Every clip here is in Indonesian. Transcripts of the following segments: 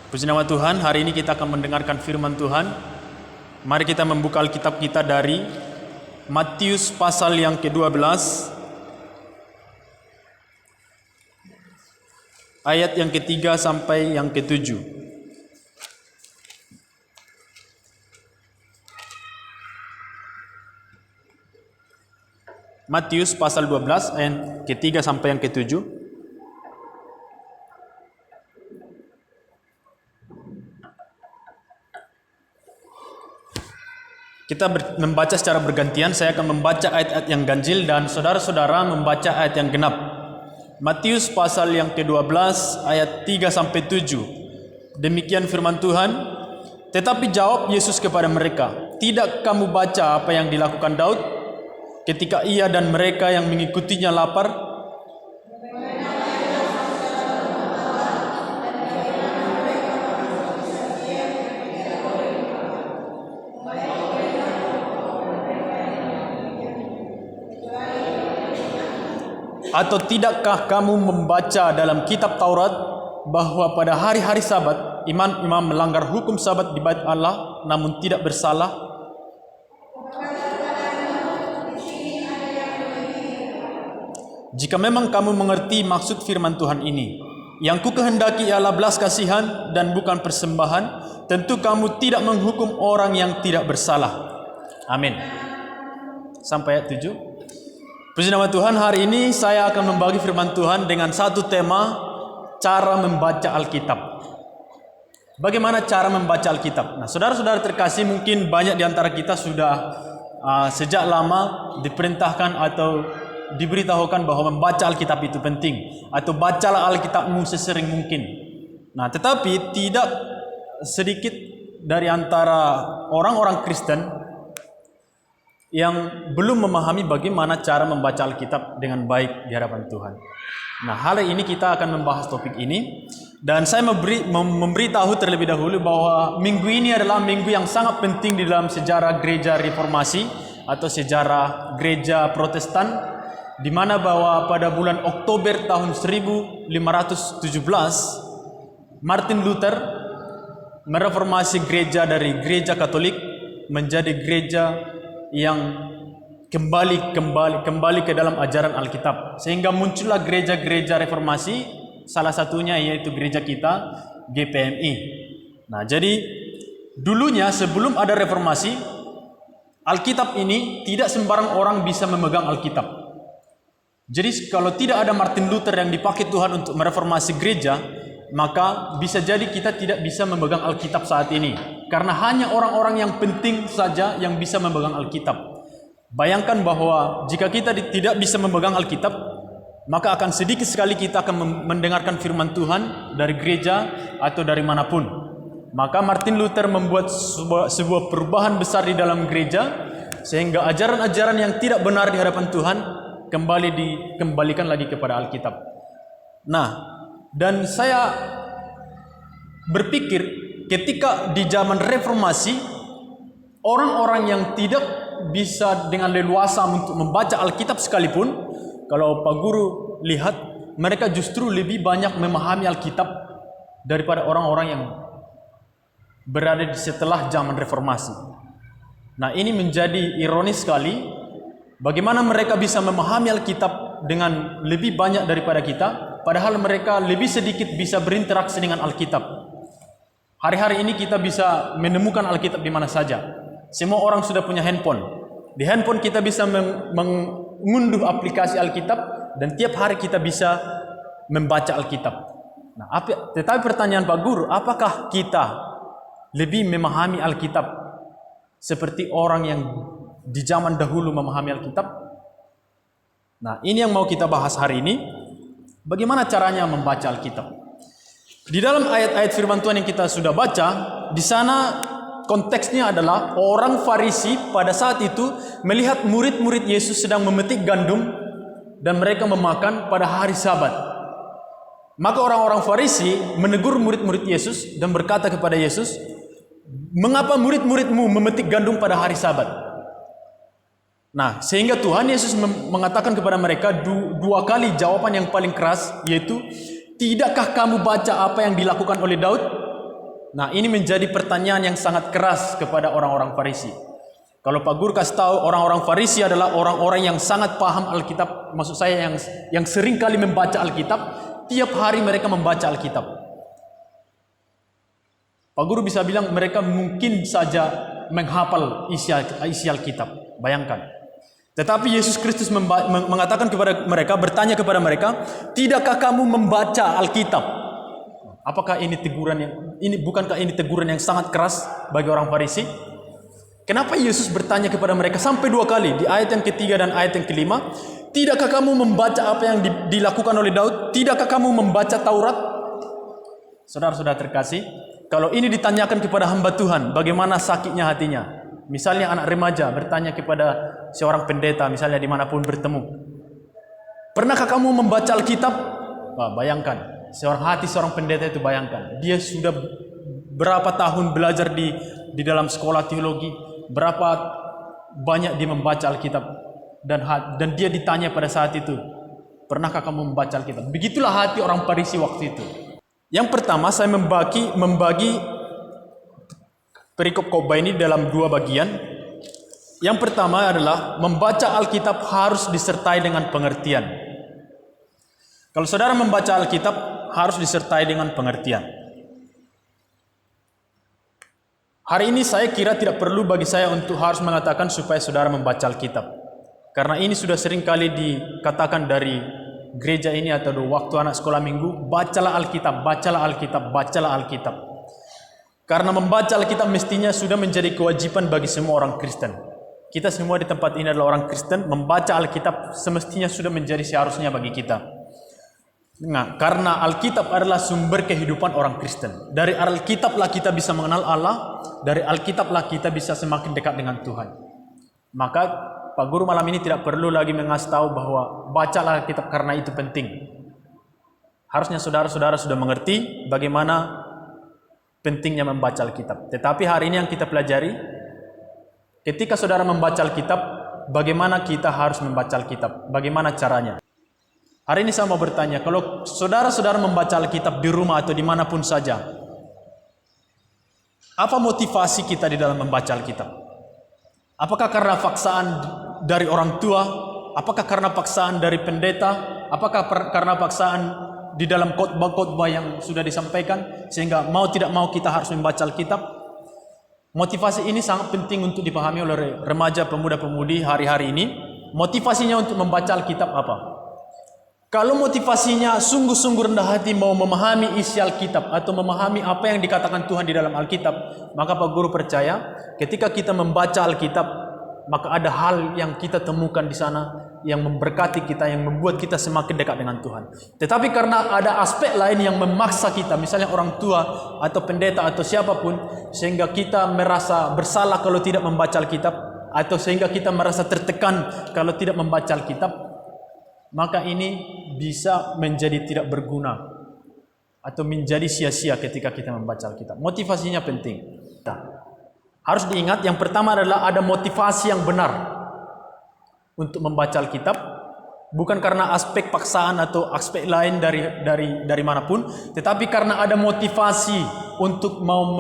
Puji nama Tuhan, hari ini kita akan mendengarkan firman Tuhan. Mari kita membuka Alkitab kita dari Matius pasal yang ke-12, ayat yang ke-3 sampai yang ke-7. Matius pasal 12 ayat ke-3 sampai yang ke-7. Kita membaca secara bergantian. Saya akan membaca ayat-ayat yang ganjil dan saudara-saudara membaca ayat yang genap. Matius pasal yang ke-12 ayat 3 sampai 7. Demikian firman Tuhan. Tetapi jawab Yesus kepada mereka, "Tidak kamu baca apa yang dilakukan Daud ketika ia dan mereka yang mengikutinya lapar? Atau tidakkah kamu membaca dalam kitab Taurat bahwa pada hari-hari Sabat imam-imam melanggar hukum Sabat di Bait Allah namun tidak bersalah? Jika memang kamu mengerti maksud firman Tuhan ini, yang ku kehendaki ialah belas kasihan dan bukan persembahan, tentu kamu tidak menghukum orang yang tidak bersalah." Amin. Sampai ayat 7. Puji nama Tuhan, hari ini saya akan membagi firman Tuhan dengan satu tema, cara membaca Alkitab. Bagaimana cara membaca Alkitab? Nah, saudara-saudara terkasih, mungkin banyak di antara kita sudah sejak lama diperintahkan atau diberitahukan bahwa membaca Alkitab itu penting, atau bacalah Alkitabmu sesering mungkin. Nah, tetapi tidak sedikit dari antara orang-orang Kristen yang belum memahami bagaimana cara membaca Alkitab dengan baik di hadapan Tuhan. Nah, hari ini kita akan membahas topik ini, dan saya memberitahu terlebih dahulu bahwa minggu ini adalah minggu yang sangat penting di dalam sejarah gereja reformasi atau sejarah gereja Protestan, di mana bahwa pada bulan Oktober tahun 1517 Martin Luther mereformasi gereja dari gereja Katolik menjadi gereja yang kembali ke dalam ajaran Alkitab, sehingga muncullah gereja-gereja reformasi, salah satunya yaitu gereja kita GPMI. Nah, jadi dulunya sebelum ada reformasi, Alkitab ini tidak sembarang orang bisa memegang Alkitab. Jadi kalau tidak ada Martin Luther yang dipakai Tuhan untuk mereformasi gereja, maka bisa jadi kita tidak bisa memegang Alkitab saat ini, karena hanya orang-orang yang penting saja yang bisa memegang Alkitab. Bayangkan bahwa jika kita tidak bisa memegang Alkitab, maka akan sedikit sekali kita akan mendengarkan firman Tuhan dari gereja atau dari manapun. Maka Martin Luther membuat sebuah perubahan besar di dalam gereja, sehingga ajaran-ajaran yang tidak benar di hadapan Tuhan dikembalikan lagi kepada Alkitab. Nah, dan saya berpikir ketika di zaman reformasi, orang-orang yang tidak bisa dengan leluasa untuk membaca Alkitab sekalipun, kalau Pak Guru lihat, mereka justru lebih banyak memahami Alkitab daripada orang-orang yang berada di setelah zaman reformasi. Nah, ini menjadi ironis sekali, bagaimana mereka bisa memahami Alkitab dengan lebih banyak daripada kita, padahal mereka lebih sedikit bisa berinteraksi dengan Alkitab. Hari-hari ini kita bisa menemukan Alkitab di mana saja. Semua orang sudah punya handphone. Di handphone kita bisa mengunduh aplikasi Alkitab, dan tiap hari kita bisa membaca Alkitab. Nah, tetapi pertanyaan Pak Guru, apakah kita lebih memahami Alkitab seperti orang yang di zaman dahulu memahami Alkitab? Nah, ini yang mau kita bahas hari ini. Bagaimana caranya membaca Alkitab? Di dalam ayat-ayat firman Tuhan yang kita sudah baca, di sana konteksnya adalah orang Farisi pada saat itu melihat murid-murid Yesus sedang memetik gandum dan mereka memakan pada hari Sabat. Maka orang-orang Farisi menegur murid-murid Yesus dan berkata kepada Yesus, "Mengapa murid-muridmu memetik gandum pada hari Sabat?" Nah, sehingga Tuhan Yesus mengatakan kepada mereka dua kali jawaban yang paling keras, yaitu, "Tidakkah kamu baca apa yang dilakukan oleh Daud Nah, ini menjadi pertanyaan yang sangat keras kepada orang-orang Farisi. Kalau Pak Guru kasih tahu, orang-orang Farisi adalah orang-orang yang sangat paham Alkitab, maksud saya yang sering kali membaca Alkitab, tiap hari mereka membaca Alkitab. Pak Guru bisa bilang mereka mungkin saja menghafal isi Alkitab, bayangkan. Tetapi Yesus Kristus mengatakan kepada mereka, bertanya kepada mereka, tidakkah kamu membaca Alkitab? Apakah ini bukankah ini teguran yang sangat keras bagi orang Farisi? Kenapa Yesus bertanya kepada mereka sampai 2 kali di ayat yang ketiga dan ayat yang kelima? Tidakkah kamu membaca apa yang dilakukan oleh Daud? Tidakkah kamu membaca Taurat? Saudara-saudara terkasih, kalau ini ditanyakan kepada hamba Tuhan, bagaimana sakitnya hatinya? Misalnya anak remaja bertanya kepada seorang pendeta, misalnya dimanapun bertemu, pernahkah kamu membaca Alkitab? Wah, bayangkan. Seorang pendeta itu, bayangkan, dia sudah berapa tahun belajar di dalam sekolah teologi, berapa banyak dia membaca Alkitab, dan dia ditanya pada saat itu, pernahkah kamu membaca Alkitab? Begitulah hati orang Farisi waktu itu. Yang pertama, saya membagi perikop khotbah ini dalam 2 bagian. Yang pertama adalah membaca Alkitab harus disertai dengan pengertian. Kalau saudara membaca Alkitab harus disertai dengan pengertian. Hari ini saya kira tidak perlu bagi saya untuk harus mengatakan supaya saudara membaca Alkitab. Karena ini sudah sering kali dikatakan dari gereja ini atau waktu anak sekolah minggu, bacalah Alkitab, bacalah Alkitab, bacalah Alkitab. Karena membaca Alkitab mestinya sudah menjadi kewajiban bagi semua orang Kristen. Kita semua di tempat ini adalah orang Kristen, membaca Alkitab semestinya sudah menjadi seharusnya bagi kita. Nah, karena Alkitab adalah sumber kehidupan orang Kristen. Dari Alkitablah kita bisa mengenal Allah, dari Alkitablah kita bisa semakin dekat dengan Tuhan. Maka Pak Guru malam ini tidak perlu lagi mengasih tahu bahwa bacalah Alkitab karena itu penting. Harusnya saudara-saudara sudah mengerti bagaimana pentingnya membaca Alkitab. Tetapi hari ini yang kita pelajari, ketika saudara membaca Alkitab, bagaimana kita harus membaca Alkitab? Bagaimana caranya? Hari ini saya mau bertanya, kalau saudara-saudara membaca Alkitab di rumah atau dimanapun saja, apa motivasi kita di dalam membaca Alkitab? Apakah karena paksaan dari orang tua? Apakah karena paksaan dari pendeta? Apakah karena paksaan di dalam khotbah-khotbah yang sudah disampaikan, sehingga mau tidak mau kita harus membaca Alkitab? Motivasi ini sangat penting untuk dipahami oleh remaja, pemuda-pemudi hari-hari ini. Motivasinya untuk membaca Alkitab apa? Kalau motivasinya sungguh-sungguh rendah hati mau memahami isi Alkitab atau memahami apa yang dikatakan Tuhan di dalam Alkitab, maka Pak Guru percaya ketika kita membaca Alkitab, maka ada hal yang kita temukan di sana yang memberkati kita, yang membuat kita semakin dekat dengan Tuhan. Tetapi karena ada aspek lain yang memaksa kita, misalnya orang tua atau pendeta atau siapapun, sehingga kita merasa bersalah kalau tidak membaca Alkitab, atau sehingga kita merasa tertekan kalau tidak membaca Alkitab, maka ini bisa menjadi tidak berguna atau menjadi sia-sia ketika kita membaca Alkitab. Motivasinya penting. Harus diingat, yang pertama adalah ada motivasi yang benar untuk membaca Alkitab, bukan karena aspek paksaan atau aspek lain dari manapun, tetapi karena ada motivasi untuk mau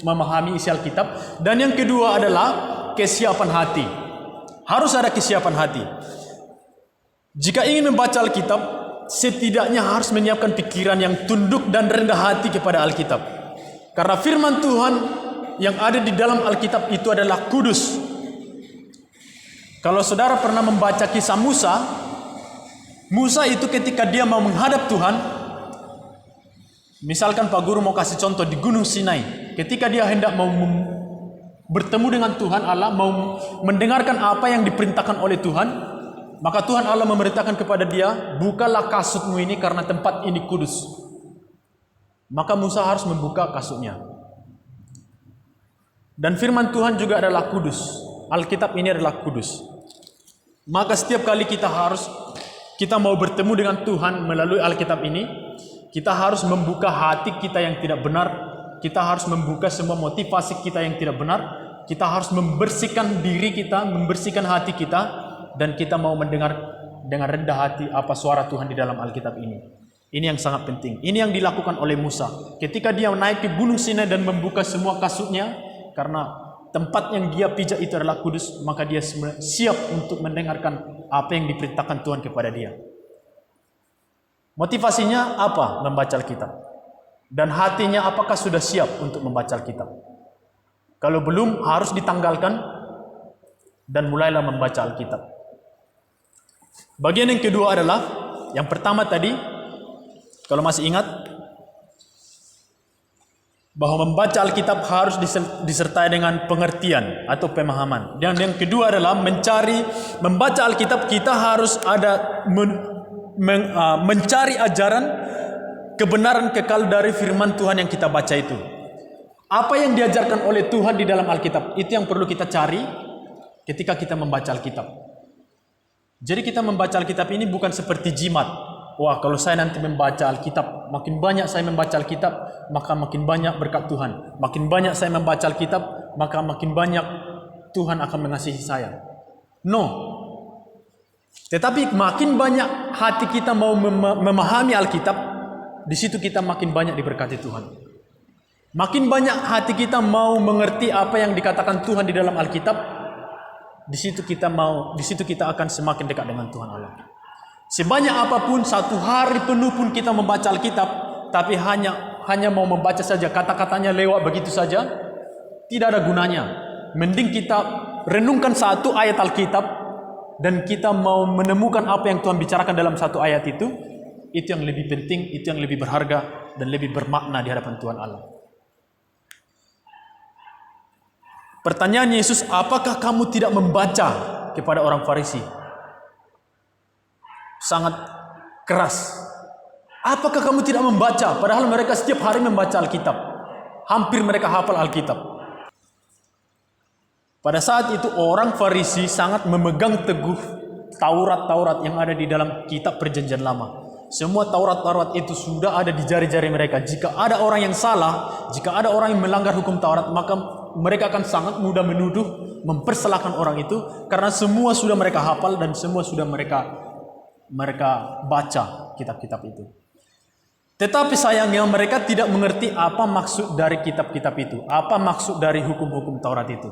memahami isi Alkitab. Dan yang kedua adalah kesiapan hati. Harus ada kesiapan hati. Jika ingin membaca Alkitab, setidaknya harus menyiapkan pikiran yang tunduk dan rendah hati kepada Alkitab. Karena firman Tuhan yang ada di dalam Alkitab itu adalah kudus. Kalau saudara pernah membaca kisah Musa itu ketika dia mau menghadap Tuhan, misalkan Pak Guru mau kasih contoh di Gunung Sinai, ketika dia hendak mau bertemu dengan Tuhan Allah, mau mendengarkan apa yang diperintahkan oleh Tuhan, maka Tuhan Allah memerintahkan kepada dia, bukalah kasutmu ini karena tempat ini kudus. Maka Musa harus membuka kasutnya. Dan firman Tuhan juga adalah kudus. Alkitab ini adalah kudus. Maka setiap kali kita mau bertemu dengan Tuhan melalui Alkitab ini, kita harus membuka hati kita yang tidak benar. Kita harus membuka semua motivasi kita yang tidak benar. Kita harus membersihkan diri kita, membersihkan hati kita, dan kita mau mendengar dengan rendah hati apa suara Tuhan di dalam Alkitab ini. Ini yang sangat penting. Ini yang dilakukan oleh Musa. Ketika dia naik ke Gunung Sinai dan membuka semua kasutnya, karena tempat yang dia pijak itu adalah kudus, maka dia siap untuk mendengarkan apa yang diperintahkan Tuhan kepada dia. Motivasinya apa? Membaca Alkitab. Dan hatinya apakah sudah siap untuk membaca Alkitab? Kalau belum, harus ditanggalkan dan mulailah membaca Alkitab. Bagian yang kedua adalah, yang pertama tadi, kalau masih ingat, bahwa membaca Alkitab harus disertai dengan pengertian atau pemahaman. Dan yang kedua adalah membaca Alkitab, kita harus ada mencari ajaran kebenaran kekal dari firman Tuhan yang kita baca itu. Apa yang diajarkan oleh Tuhan di dalam Alkitab, itu yang perlu kita cari ketika kita membaca Alkitab. Jadi kita membaca Alkitab ini bukan seperti jimat. Wah, kalau saya nanti membaca Alkitab, makin banyak saya membaca Alkitab, maka makin banyak berkat Tuhan. Makin banyak saya membaca Alkitab, maka makin banyak Tuhan akan mengasihi saya. No. Tetapi makin banyak hati kita mau memahami Alkitab, di situ kita makin banyak diberkati Tuhan. Makin banyak hati kita mau mengerti apa yang dikatakan Tuhan di dalam Alkitab, di situ kita akan semakin dekat dengan Tuhan Allah. Sebanyak apapun, satu hari penuh pun kita membaca Alkitab, tapi hanya mau membaca saja, kata-katanya lewat begitu saja, tidak ada gunanya. Mending kita renungkan satu ayat Alkitab, dan kita mau menemukan apa yang Tuhan bicarakan dalam satu ayat itu yang lebih penting, itu yang lebih berharga, dan lebih bermakna di hadapan Tuhan Allah. Pertanyaan Yesus, apakah kamu tidak membaca, kepada orang Farisi? Sangat keras. Apakah kamu tidak membaca? Padahal mereka setiap hari membaca Alkitab. Hampir mereka hafal Alkitab. Pada saat itu orang Farisi sangat memegang teguh Taurat-Taurat yang ada di dalam kitab Perjanjian Lama. Semua Taurat-Taurat itu sudah ada di jari-jari mereka. Jika ada orang yang salah, jika ada orang yang melanggar hukum Taurat, maka mereka akan sangat mudah menuduh, mempersalahkan orang itu, karena semua sudah mereka hafal dan semua sudah mereka baca kitab-kitab itu. Tetapi sayangnya mereka tidak mengerti apa maksud dari kitab-kitab itu, apa maksud dari hukum-hukum Taurat itu.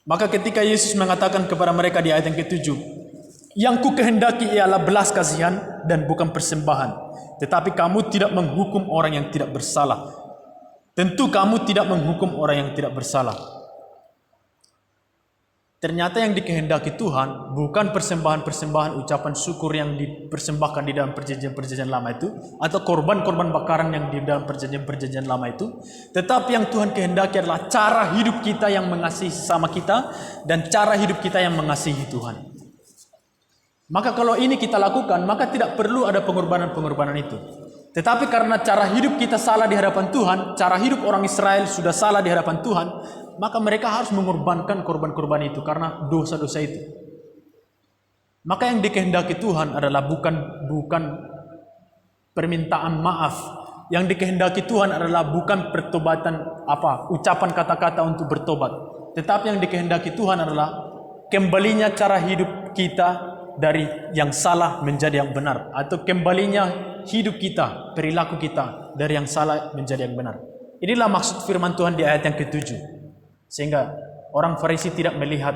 Maka ketika Yesus mengatakan kepada mereka di ayat yang ke-7, yang ku kehendaki ialah belas kasihan dan bukan persembahan, tetapi kamu tidak menghukum orang yang tidak bersalah. Tentu kamu tidak menghukum orang yang tidak bersalah. Ternyata yang dikehendaki Tuhan bukan persembahan-persembahan ucapan syukur yang dipersembahkan di dalam perjanjian-perjanjian lama itu, atau korban-korban bakaran yang di dalam perjanjian-perjanjian lama itu, tetapi yang Tuhan kehendaki adalah cara hidup kita yang mengasihi sesama kita dan cara hidup kita yang mengasihi Tuhan. Maka kalau ini kita lakukan, maka tidak perlu ada pengorbanan-pengorbanan itu. Tetapi karena cara hidup kita salah di hadapan Tuhan, cara hidup orang Israel sudah salah di hadapan Tuhan, maka mereka harus mengorbankan korban-korban itu karena dosa-dosa itu. Maka yang dikehendaki Tuhan adalah bukan permintaan maaf. Yang dikehendaki Tuhan adalah bukan pertobatan ucapan kata-kata untuk bertobat. Tetapi yang dikehendaki Tuhan adalah kembalinya cara hidup kita dari yang salah menjadi yang benar, atau kembalinya hidup kita, perilaku kita dari yang salah menjadi yang benar. Inilah maksud firman Tuhan di ayat yang ke-7. Sehingga orang Farisi tidak melihat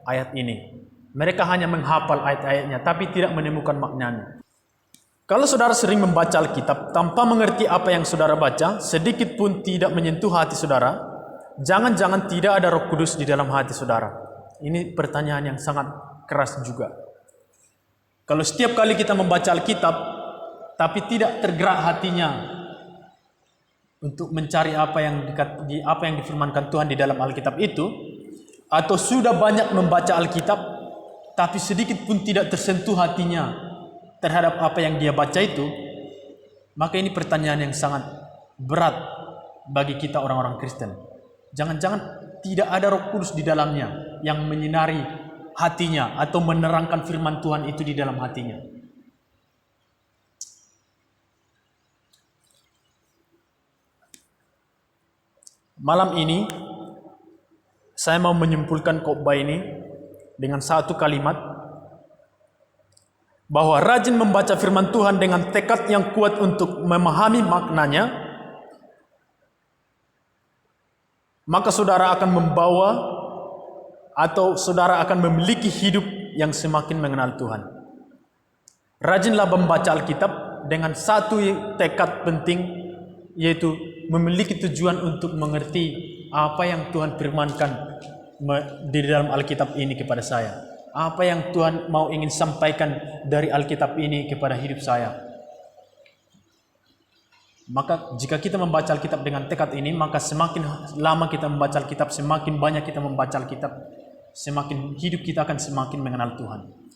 ayat ini. Mereka hanya menghafal ayat-ayatnya tapi tidak menemukan maknanya. Kalau saudara sering membaca Alkitab tanpa mengerti apa yang saudara baca, sedikit pun tidak menyentuh hati saudara, jangan-jangan tidak ada Roh Kudus di dalam hati saudara. Ini pertanyaan yang sangat keras juga. Kalau setiap kali kita membaca Alkitab tapi tidak tergerak hatinya untuk mencari apa yang difirmankan Tuhan di dalam Alkitab itu, atau sudah banyak membaca Alkitab tapi sedikit pun tidak tersentuh hatinya terhadap apa yang dia baca itu, maka ini pertanyaan yang sangat berat bagi kita orang-orang Kristen. Jangan-jangan tidak ada Roh Kudus di dalamnya yang menyinari hatinya atau menerangkan firman Tuhan itu di dalam hatinya. Malam ini saya mau menyimpulkan khotbah ini dengan satu kalimat, bahwa rajin membaca firman Tuhan dengan tekad yang kuat untuk memahami maknanya, maka saudara akan membawa atau saudara akan memiliki hidup yang semakin mengenal Tuhan. Rajinlah membaca Alkitab dengan satu tekad penting, yaitu memiliki tujuan untuk mengerti apa yang Tuhan firmankan di dalam Alkitab ini kepada saya. Apa yang Tuhan mau ingin sampaikan dari Alkitab ini kepada hidup saya. Maka jika kita membaca Alkitab dengan tekad ini, maka semakin lama kita membaca Alkitab, semakin banyak kita membaca Alkitab, semakin hidup kita akan semakin mengenal Tuhan.